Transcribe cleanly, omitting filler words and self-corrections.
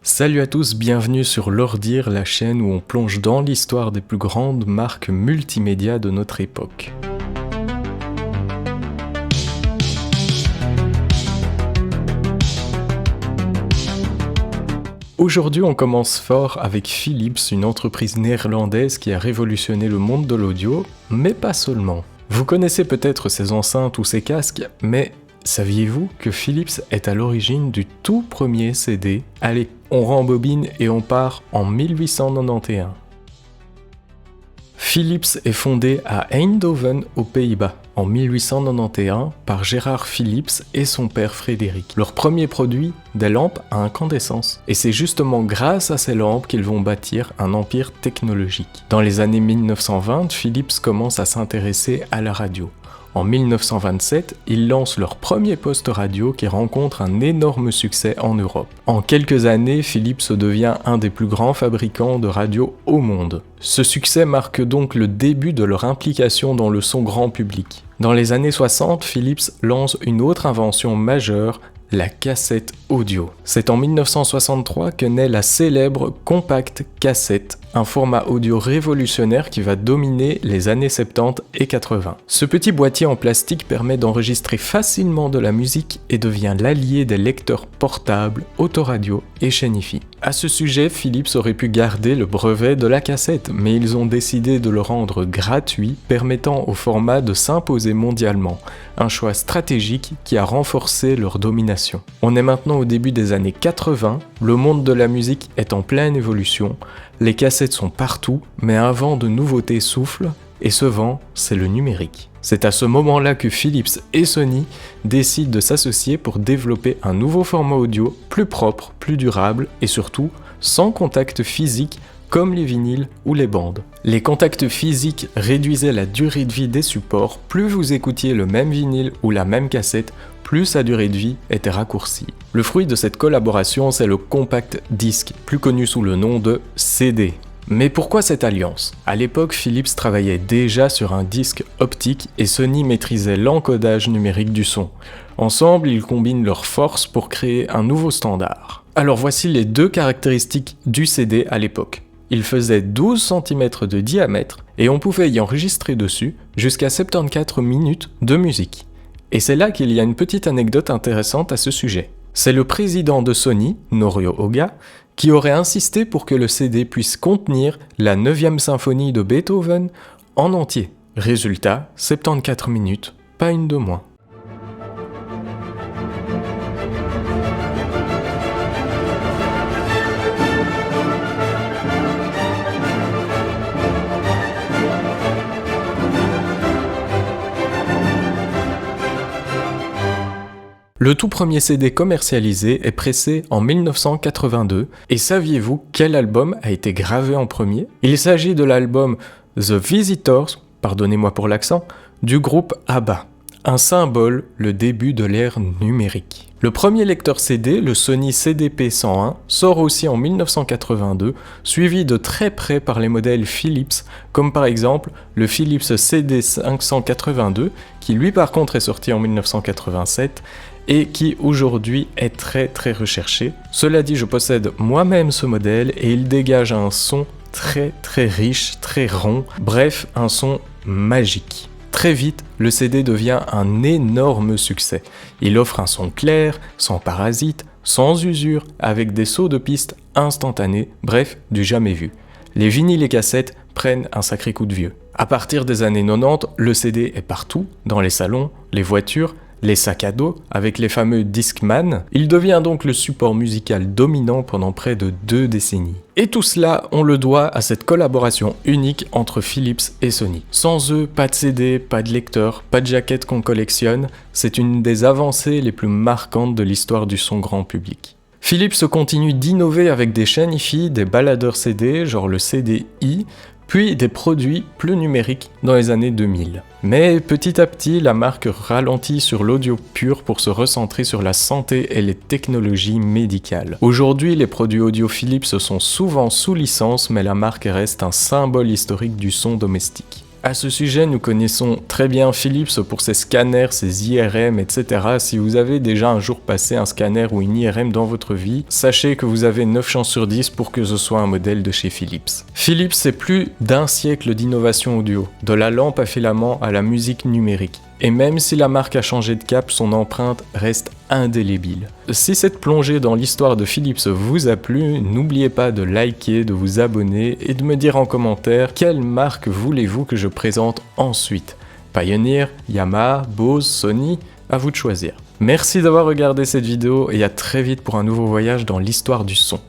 Salut à tous, bienvenue sur l'Ordir, la chaîne où on plonge dans l'histoire des plus grandes marques multimédia de notre époque. Aujourd'hui, on commence fort avec Philips, une entreprise néerlandaise qui a révolutionné le monde de l'audio, mais pas seulement. Vous connaissez peut-être ces enceintes ou ces casques, mais saviez-vous que Philips est à l'origine du tout premier CD ? Allez, on rembobine et on part en 1891. Philips est fondé à Eindhoven aux Pays-Bas en 1891 par Gérard Philips et son père Frédéric. Leur premier produit, des lampes à incandescence. Et c'est justement grâce à ces lampes qu'ils vont bâtir un empire technologique. Dans les années 1920, Philips commence à s'intéresser à la radio. En 1927, ils lancent leur premier poste radio qui rencontre un énorme succès en Europe. En quelques années, Philips devient un des plus grands fabricants de radios au monde. Ce succès marque donc le début de leur implication dans le son grand public. Dans les années 60, Philips lance une autre invention majeure, la cassette audio. C'est en 1963 que naît la célèbre Compact Cassette, un format audio révolutionnaire qui va dominer les années 70 et 80. Ce petit boîtier en plastique permet d'enregistrer facilement de la musique et devient l'allié des lecteurs portables, autoradio et chaîne hi-fi. À ce sujet, Philips aurait pu garder le brevet de la cassette, mais ils ont décidé de le rendre gratuit, permettant au format de s'imposer mondialement. Un choix stratégique qui a renforcé leur domination. On est maintenant au début des années 80, le monde de la musique est en pleine évolution, les cassettes sont partout, mais un vent de nouveautés souffle, et ce vent, c'est le numérique. C'est à ce moment-là que Philips et Sony décident de s'associer pour développer un nouveau format audio plus propre, plus durable et surtout sans contact physique comme les vinyles ou les bandes. Les contacts physiques réduisaient la durée de vie des supports, plus vous écoutiez le même vinyle ou la même cassette, plus sa durée de vie était raccourcie. Le fruit de cette collaboration, c'est le compact disc, plus connu sous le nom de CD. Mais pourquoi cette alliance ? À l'époque, Philips travaillait déjà sur un disque optique et Sony maîtrisait l'encodage numérique du son. Ensemble, ils combinent leurs forces pour créer un nouveau standard. Alors voici les deux caractéristiques du CD à l'époque. Il faisait 12 cm de diamètre et on pouvait y enregistrer dessus jusqu'à 74 minutes de musique. Et c'est là qu'il y a une petite anecdote intéressante à ce sujet. C'est le président de Sony, Norio Ohga, qui aurait insisté pour que le CD puisse contenir la 9e symphonie de Beethoven en entier. Résultat, 74 minutes, pas une de moins. Le tout premier CD commercialisé est pressé en 1982, et saviez-vous quel album a été gravé en premier ? Il s'agit de l'album The Visitors, pardonnez-moi pour l'accent, du groupe ABBA. Un symbole, le début de l'ère numérique. Le premier lecteur CD, le Sony CDP-101, sort aussi en 1982, suivi de très près par les modèles Philips, comme par exemple le Philips CD582, qui lui par contre est sorti en 1987, et qui aujourd'hui est très recherché. Cela dit, je possède moi-même ce modèle et il dégage un son très riche, très rond, bref, un son magique. Très vite, le CD devient un énorme succès. Il offre un son clair, sans parasite, sans usure, avec des sauts de piste instantanés, bref, du jamais vu. Les vinyles et cassettes prennent un sacré coup de vieux. À partir des années 90, le CD est partout, dans les salons, les voitures, les sacs à dos, avec les fameux Discman. Il devient donc le support musical dominant pendant près de 2 décennies. Et tout cela, on le doit à cette collaboration unique entre Philips et Sony. Sans eux, pas de CD, pas de lecteur, pas de jaquette qu'on collectionne, c'est une des avancées les plus marquantes de l'histoire du son grand public. Philips continue d'innover avec des chaînes hi-fi, des baladeurs CD, genre le CD-i, puis des produits plus numériques dans les années 2000. Mais petit à petit, la marque ralentit sur l'audio pur pour se recentrer sur la santé et les technologies médicales. Aujourd'hui, les produits audio Philips sont souvent sous licence, mais la marque reste un symbole historique du son domestique. À ce sujet, nous connaissons très bien Philips pour ses scanners, ses IRM, etc. Si vous avez déjà un jour passé un scanner ou une IRM dans votre vie, sachez que vous avez 9 chances sur 10 pour que ce soit un modèle de chez Philips. Philips, c'est plus d'un siècle d'innovation audio, de la lampe à filament à la musique numérique. Et même si la marque a changé de cap, son empreinte reste indélébile. Si cette plongée dans l'histoire de Philips vous a plu, n'oubliez pas de liker, de vous abonner et de me dire en commentaire quelle marque voulez-vous que je présente ensuite. Pioneer, Yamaha, Bose, Sony, à vous de choisir. Merci d'avoir regardé cette vidéo et à très vite pour un nouveau voyage dans l'histoire du son.